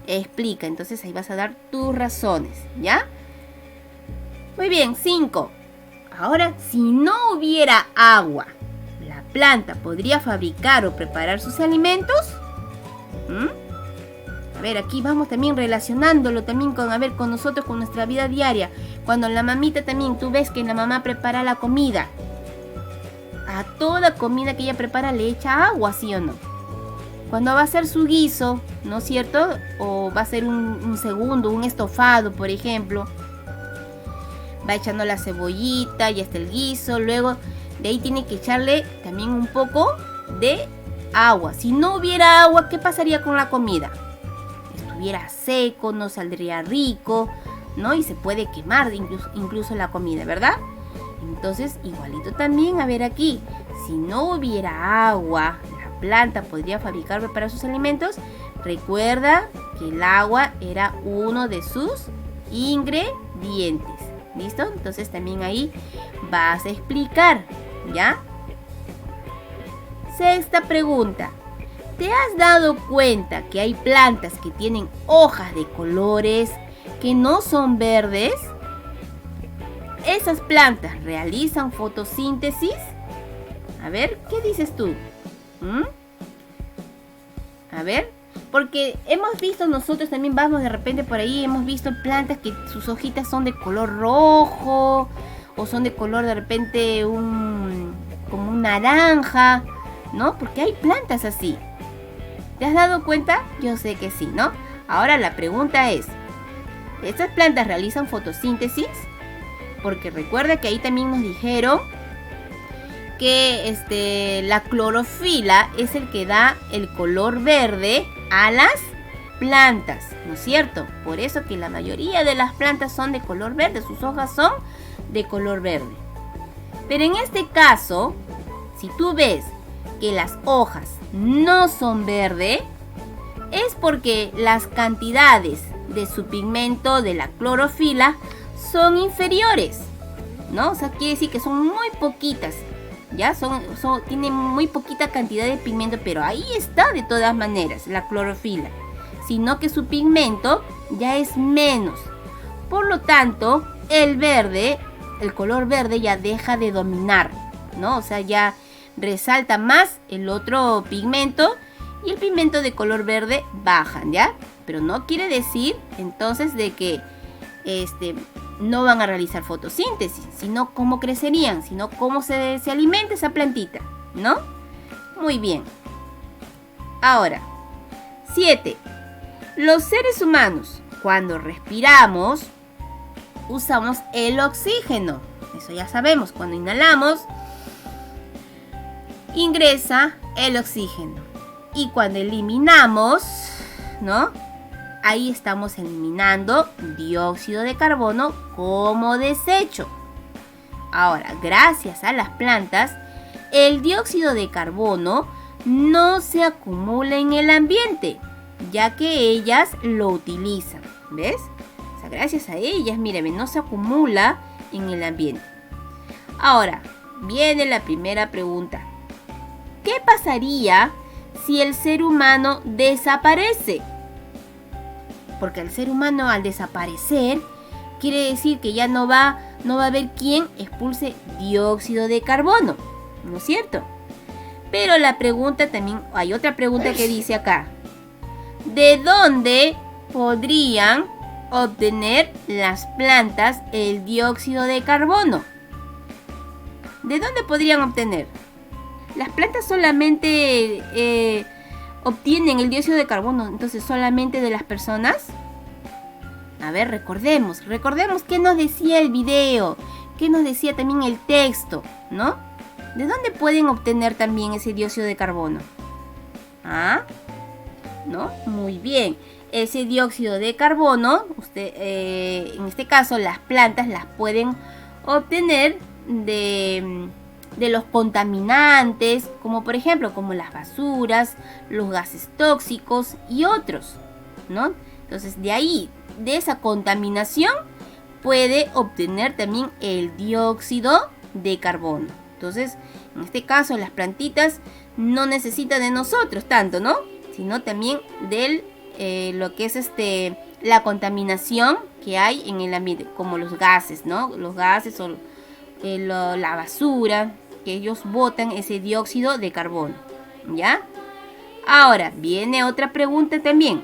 Explica, entonces ahí vas a dar tus razones, ¿ya? Muy bien, 5. Ahora, si no hubiera agua, ¿la planta podría fabricar o preparar sus alimentos? A ver, aquí vamos también relacionándolo también con nosotros, con nuestra vida diaria. Cuando la mamita también, tú ves que la mamá prepara la comida. A toda comida que ella prepara le echa agua, ¿sí o no? Cuando va a hacer su guiso, ¿no es cierto? O va a hacer un estofado, por ejemplo. Va echando la cebollita y hasta el guiso. Luego de ahí tiene que echarle también un poco de agua. Si no hubiera agua, ¿qué pasaría con la comida? Estuviera seco, no saldría rico, ¿no? Y se puede quemar incluso la comida, ¿verdad? Entonces, igualito también, a ver aquí. Si no hubiera agua, ¿la planta podría fabricar o preparar sus alimentos? Recuerda que el agua era uno de sus ingredientes. ¿Listo? Entonces también ahí vas a explicar, ¿ya? Sexta pregunta. ¿Te has dado cuenta que hay plantas que tienen hojas de colores que no son verdes? ¿Esas plantas realizan fotosíntesis? A ver, ¿qué dices tú? A ver, porque hemos visto nosotros también, vamos de repente por ahí, hemos visto plantas que sus hojitas son de color rojo o son de color de repente como un naranja, ¿no? Porque hay plantas así. ¿Te has dado cuenta? Yo sé que sí, ¿no? Ahora la pregunta es, ¿estas plantas realizan fotosíntesis? Porque recuerda que ahí también nos dijeron que la clorofila es el que da el color verde a las plantas, ¿no es cierto? Por eso que la mayoría de las plantas son de color verde, sus hojas son de color verde. Pero en este caso, si tú ves que las hojas no son verde, es porque las cantidades de su pigmento de la clorofila son inferiores, ¿no? O sea, quiere decir que son muy poquitas, ¿ya? Tienen muy poquita cantidad de pigmento, pero ahí está de todas maneras la clorofila, sino que su pigmento ya es menos. Por lo tanto, el color verde ya deja de dominar, ¿no? O sea, ya resalta más el otro pigmento y el pigmento de color verde bajan, ¿ya? Pero no quiere decir entonces de que no van a realizar fotosíntesis, sino cómo crecerían, sino cómo se alimenta esa plantita, ¿no? Muy bien. Ahora, 7. Los seres humanos, cuando respiramos, usamos el oxígeno. Eso ya sabemos, cuando inhalamos, ingresa el oxígeno. Y cuando eliminamos, ¿no? Ahí estamos eliminando dióxido de carbono como desecho. Ahora, gracias a las plantas, el dióxido de carbono no se acumula en el ambiente, ya que ellas lo utilizan. ¿Ves? O sea, gracias a ellas, miren, no se acumula en el ambiente. Ahora, viene la primera pregunta. ¿Qué pasaría si el ser humano desaparece? Porque el ser humano al desaparecer quiere decir que ya no va a haber quien expulse dióxido de carbono, ¿no es cierto? Pero la pregunta también, hay otra pregunta que dice acá. ¿De dónde podrían obtener las plantas el dióxido de carbono? ¿De dónde podrían obtener? Las plantas solamente obtienen el dióxido de carbono, entonces solamente de las personas. A ver, recordemos qué nos decía el video, qué nos decía también el texto, ¿no? ¿De dónde pueden obtener también ese dióxido de carbono? ¿Ah? ¿No? Muy bien. Ese dióxido de carbono, en este caso las plantas las pueden obtener de los contaminantes, como por ejemplo, como las basuras, los gases tóxicos y otros, ¿no? Entonces de ahí, de esa contaminación, puede obtener también el dióxido de carbono. Entonces, en este caso, las plantitas no necesitan de nosotros tanto, ¿no? Sino también de lo que es la contaminación que hay en el ambiente, como los gases, ¿no? Los gases o la basura, que ellos botan ese dióxido de carbono, ¿ya? Ahora, viene otra pregunta también.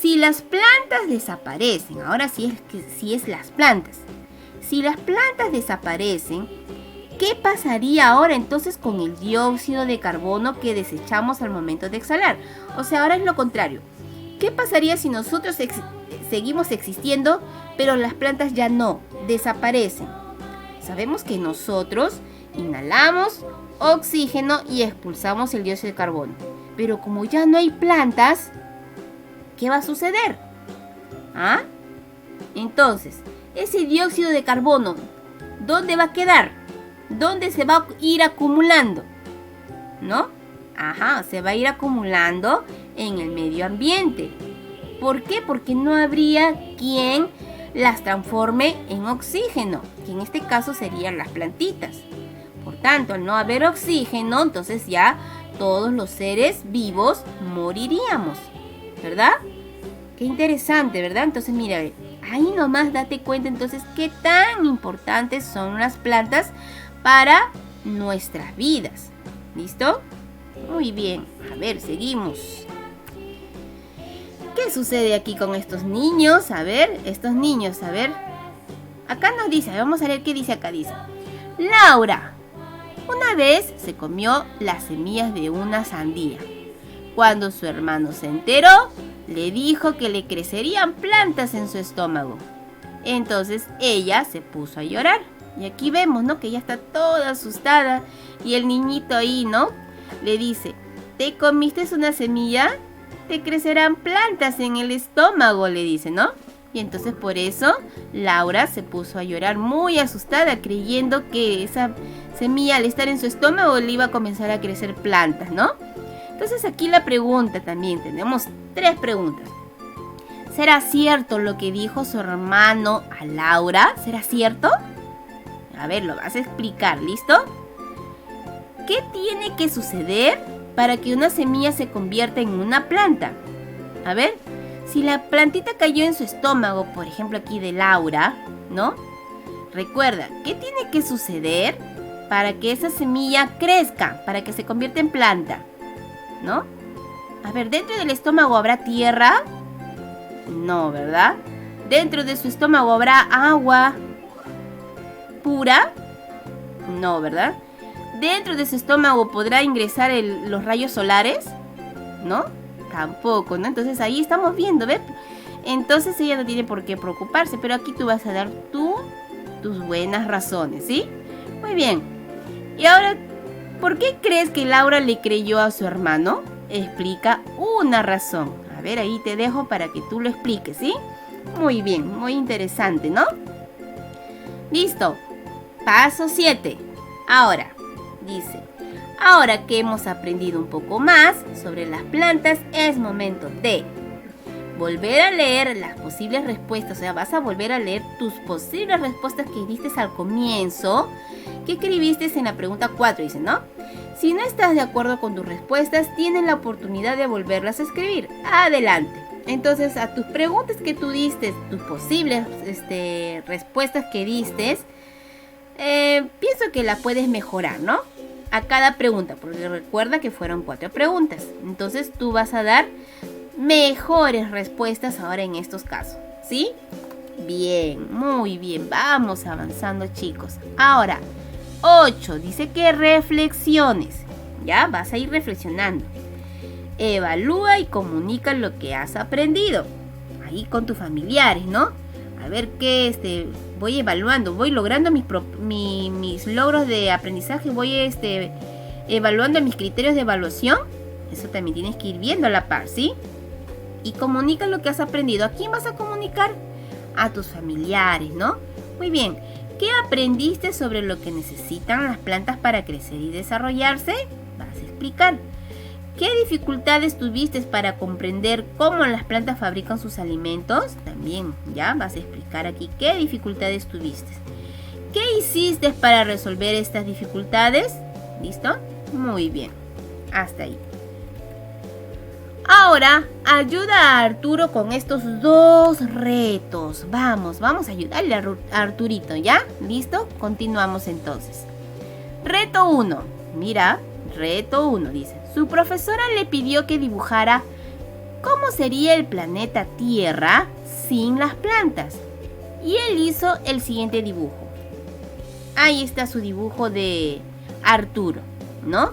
Si las plantas desaparecen, ahora sí es las plantas. Si las plantas desaparecen, ¿qué pasaría ahora entonces con el dióxido de carbono que desechamos al momento de exhalar? O sea, ahora es lo contrario. ¿Qué pasaría si nosotros seguimos existiendo, pero las plantas ya no, desaparecen? Sabemos que nosotros inhalamos oxígeno y expulsamos el dióxido de carbono. Pero como ya no hay plantas, ¿qué va a suceder? ¿Ah? Entonces, ese dióxido de carbono, ¿dónde va a quedar? ¿Dónde se va a ir acumulando? ¿No? Ajá, se va a ir acumulando en el medio ambiente. ¿Por qué? Porque no habría quien las transforme en oxígeno, que en este caso serían las plantitas. Por tanto, al no haber oxígeno, entonces ya todos los seres vivos moriríamos, ¿verdad? Qué interesante, ¿verdad? Entonces, mira, ahí nomás date cuenta entonces qué tan importantes son las plantas para nuestras vidas. ¿Listo? Muy bien, a ver, seguimos. ¿Qué sucede aquí con estos niños? A ver, estos niños, a ver. Acá nos dice, vamos a ver qué dice acá. Dice, Laura, una vez se comió las semillas de una sandía. Cuando su hermano se enteró, le dijo que le crecerían plantas en su estómago. Entonces ella se puso a llorar. Y aquí vemos, ¿no? Que ella está toda asustada. Y el niñito ahí, ¿no? Le dice, ¿te comiste una semilla? Te crecerán plantas en el estómago, le dice, ¿no? Y entonces por eso Laura se puso a llorar muy asustada, creyendo que esa semilla al estar en su estómago le iba a comenzar a crecer plantas, ¿no? Entonces aquí la pregunta también, tenemos 3 preguntas. ¿Será cierto lo que dijo su hermano a Laura? ¿Será cierto? A ver, lo vas a explicar, ¿listo? ¿Qué tiene que suceder para que una semilla se convierta en una planta? A ver, si la plantita cayó en su estómago, por ejemplo aquí de Laura, ¿no? Recuerda, ¿qué tiene que suceder para que esa semilla crezca, para que se convierta en planta? ¿No? A ver, ¿dentro del estómago habrá tierra? No, ¿verdad? ¿Dentro de su estómago habrá agua pura? No, ¿verdad? ¿Dentro de su estómago podrá ingresar los rayos solares? ¿No? Tampoco, ¿no? Entonces ahí estamos viendo, ¿ves? Entonces ella no tiene por qué preocuparse, pero aquí tú vas a dar tus buenas razones, ¿sí? Muy bien. Y ahora, ¿por qué crees que Laura le creyó a su hermano? Explica una razón. A ver, ahí te dejo para que tú lo expliques, ¿sí? Muy bien, muy interesante, ¿no? Listo. Paso 7. Ahora, dice, ahora que hemos aprendido un poco más sobre las plantas, es momento de volver a leer las posibles respuestas. O sea, vas a volver a leer tus posibles respuestas que diste al comienzo, que escribiste en la pregunta 4, dice, ¿no? Si no estás de acuerdo con tus respuestas, tienes la oportunidad de volverlas a escribir. Adelante. Entonces, a tus preguntas que tú diste, tus posibles respuestas que diste, pienso que la puedes mejorar, ¿no? A cada pregunta, porque recuerda que fueron 4 preguntas. Entonces, tú vas a dar mejores respuestas ahora en estos casos, ¿sí? Bien, muy bien. Vamos avanzando, chicos. Ahora, 8. Dice que reflexiones. Ya, vas a ir reflexionando. Evalúa y comunica lo que has aprendido. Ahí con tus familiares, ¿no? A ver qué voy evaluando, voy logrando mis logros de aprendizaje, voy evaluando mis criterios de evaluación. Eso también tienes que ir viendo a la par, ¿sí? Y comunica lo que has aprendido. ¿A quién vas a comunicar? A tus familiares, ¿no? Muy bien. ¿Qué aprendiste sobre lo que necesitan las plantas para crecer y desarrollarse? Vas a explicar. ¿Qué dificultades tuviste para comprender cómo las plantas fabrican sus alimentos? También, ya vas a explicar aquí qué dificultades tuviste. ¿Qué hiciste para resolver estas dificultades? ¿Listo? Muy bien. Hasta ahí. Ahora, ayuda a Arturo con estos 2 retos. Vamos a ayudarle a Arturito, ¿ya? ¿Listo? Continuamos entonces. Reto 1. Mira, reto 1 dice. Su profesora le pidió que dibujara cómo sería el planeta Tierra sin las plantas. Y él hizo el siguiente dibujo. Ahí está su dibujo de Arturo, ¿no?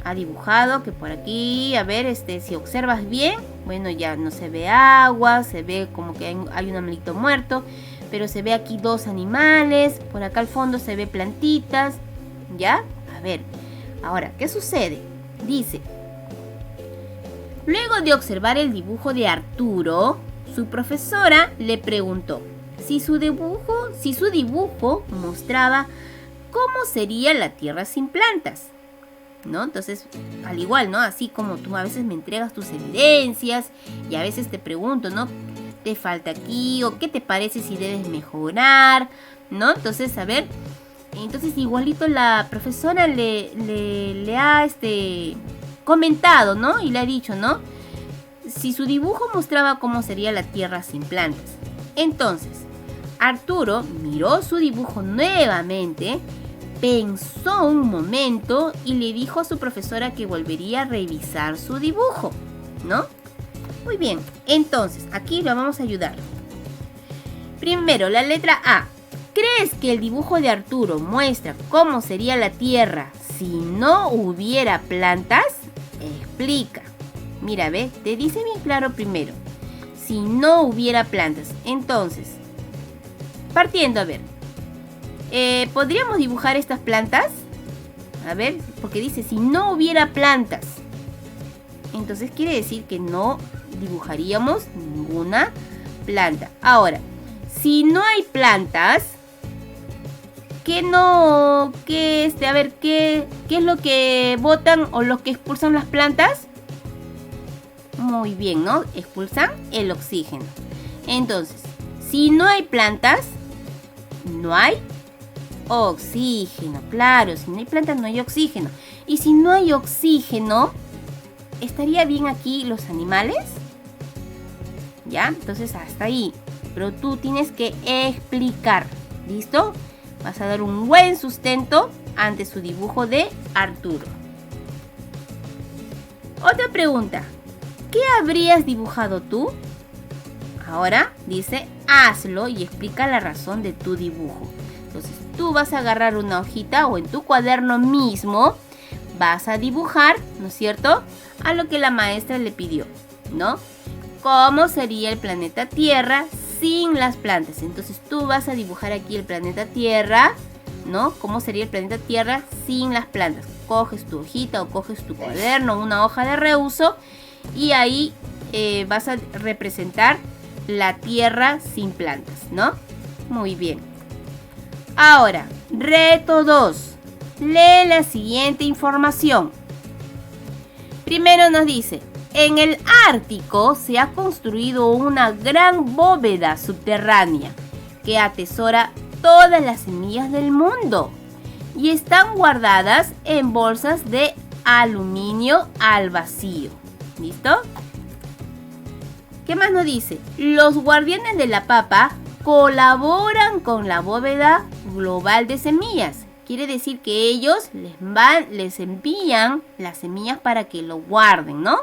Ha dibujado que por aquí, a ver, si observas bien, bueno, ya no se ve agua, se ve como que hay un animalito muerto, pero se ve aquí 2 animales, por acá al fondo se ve plantitas, ¿ya? A ver, ahora, ¿qué sucede? Dice, luego de observar el dibujo de Arturo, su profesora le preguntó si su dibujo mostraba cómo sería la Tierra sin plantas, ¿no? Entonces, al igual, ¿no? Así como tú a veces me entregas tus evidencias y a veces te pregunto, ¿no? te falta aquí o qué te parece si debes mejorar, ¿no? Entonces, a ver, entonces igualito la profesora le ha comentado, ¿no? Y le ha dicho, ¿no? Si su dibujo mostraba cómo sería la Tierra sin plantas. Entonces, Arturo miró su dibujo nuevamente, pensó un momento y le dijo a su profesora que volvería a revisar su dibujo, ¿no? Muy bien, entonces aquí lo vamos a ayudar. Primero, la letra A. ¿Crees que el dibujo de Arturo muestra cómo sería la Tierra si no hubiera plantas? Explica. Mira, ve, te dice bien claro primero. Si no hubiera plantas. Entonces, partiendo, a ver. ¿Podríamos dibujar estas plantas? A ver, porque dice si no hubiera plantas. Entonces quiere decir que no dibujaríamos ninguna planta. Ahora, si no hay plantas, ¿qué es lo que botan o lo que expulsan las plantas? Muy bien, ¿no? Expulsan el oxígeno. Entonces, si no hay plantas, no hay oxígeno. Claro, si no hay plantas no hay oxígeno. Y si no hay oxígeno, ¿estaría bien aquí los animales? ¿Ya? Entonces hasta ahí. Pero tú tienes que explicar. ¿Listo? Vas a dar un buen sustento ante su dibujo de Arturo. Otra pregunta. ¿Qué habrías dibujado tú? Ahora dice, hazlo y explica la razón de tu dibujo. Entonces tú vas a agarrar una hojita o en tu cuaderno mismo vas a dibujar, ¿no es cierto?, a lo que la maestra le pidió, ¿no? ¿Cómo sería el planeta Tierra sin las plantas? Entonces tú vas a dibujar aquí el planeta Tierra, ¿no? ¿Cómo sería el planeta Tierra sin las plantas? Coges tu hojita o coges tu cuaderno, una hoja de reuso y ahí vas a representar la Tierra sin plantas, ¿no? Muy bien. Ahora, reto 2. Lee la siguiente información. Primero nos dice, en el Ártico se ha construido una gran bóveda subterránea que atesora todas las semillas del mundo y están guardadas en bolsas de aluminio al vacío. ¿Listo? ¿Qué más nos dice? Los guardianes de la papa colaboran con la bóveda global de semillas. Quiere decir que ellos les envían las semillas para que lo guarden, ¿no?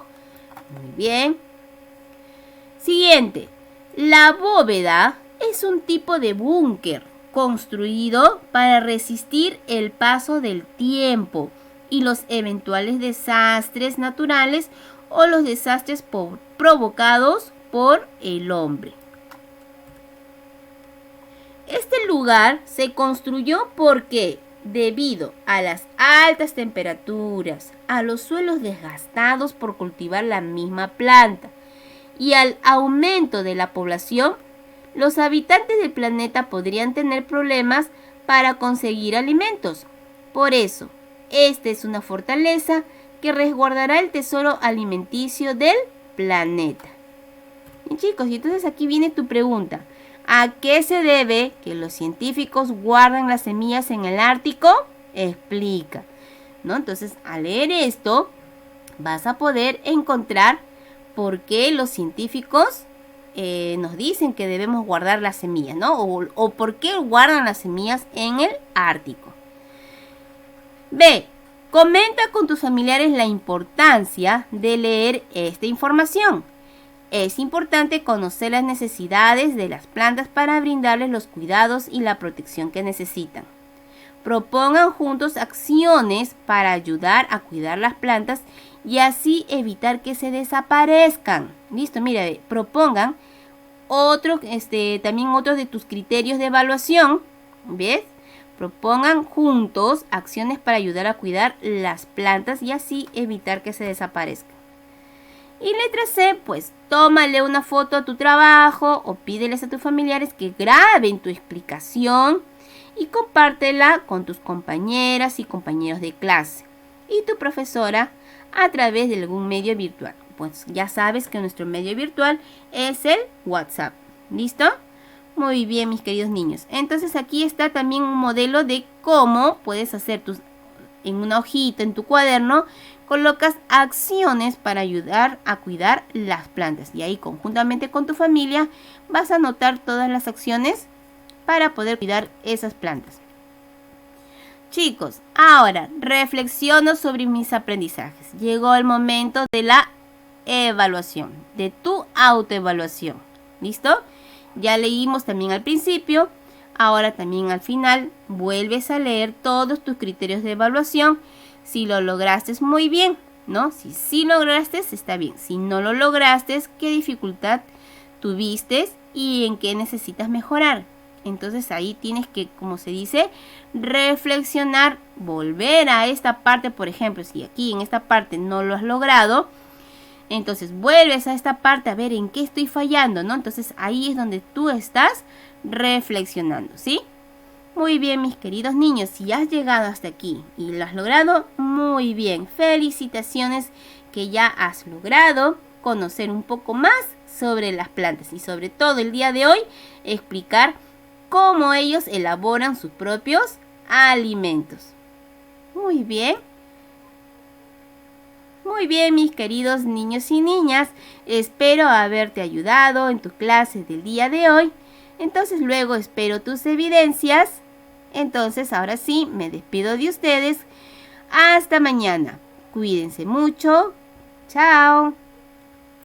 Muy bien. Siguiente. La bóveda es un tipo de búnker construido para resistir el paso del tiempo y los eventuales desastres naturales o los desastres provocados por el hombre. Este lugar se construyó porque, debido a las altas temperaturas, a los suelos desgastados por cultivar la misma planta y al aumento de la población, los habitantes del planeta podrían tener problemas para conseguir alimentos. Por eso, esta es una fortaleza que resguardará el tesoro alimenticio del planeta. Y chicos, y entonces aquí viene tu pregunta. ¿A qué se debe que los científicos guardan las semillas en el Ártico? Explica, ¿no? Entonces, al leer esto, vas a poder encontrar por qué los científicos nos dicen que debemos guardar las semillas, ¿no? O por qué guardan las semillas en el Ártico. B. Comenta con tus familiares la importancia de leer esta información. Es importante conocer las necesidades de las plantas para brindarles los cuidados y la protección que necesitan. Propongan juntos acciones para ayudar a cuidar las plantas y así evitar que se desaparezcan. Listo, mira, propongan también otros de tus criterios de evaluación. ¿Ves? Propongan juntos acciones para ayudar a cuidar las plantas y así evitar que se desaparezcan. Y letra C, pues tómale una foto a tu trabajo o pídeles a tus familiares que graben tu explicación y compártela con tus compañeras y compañeros de clase y tu profesora a través de algún medio virtual. Pues ya sabes que nuestro medio virtual es el WhatsApp. ¿Listo? Muy bien, mis queridos niños. Entonces aquí está también un modelo de cómo puedes hacer en una hojita, en tu cuaderno, colocas acciones para ayudar a cuidar las plantas. Y ahí conjuntamente con tu familia vas a anotar todas las acciones para poder cuidar esas plantas. Chicos, ahora reflexiono sobre mis aprendizajes. Llegó el momento de la evaluación, de tu autoevaluación. ¿Listo? Ya leímos también al principio, ahora también al final vuelves a leer todos tus criterios de evaluación. Si lo lograste muy bien, ¿no? Si sí lograste, está bien. Si no lo lograste, ¿qué dificultad tuviste y en qué necesitas mejorar? Entonces ahí tienes que, como se dice, reflexionar, volver a esta parte. Por ejemplo, si aquí en esta parte no lo has logrado, entonces vuelves a esta parte a ver en qué estoy fallando, ¿no? Entonces ahí es donde tú estás reflexionando, ¿sí? Muy bien, mis queridos niños, si has llegado hasta aquí y lo has logrado, muy bien. Felicitaciones que ya has logrado conocer un poco más sobre las plantas y sobre todo el día de hoy explicar cómo ellos elaboran sus propios alimentos. Muy bien. Muy bien, mis queridos niños y niñas, espero haberte ayudado en tus clases del día de hoy. Entonces luego espero tus evidencias. Entonces ahora sí, me despido de ustedes. Hasta mañana. Cuídense mucho. Chao.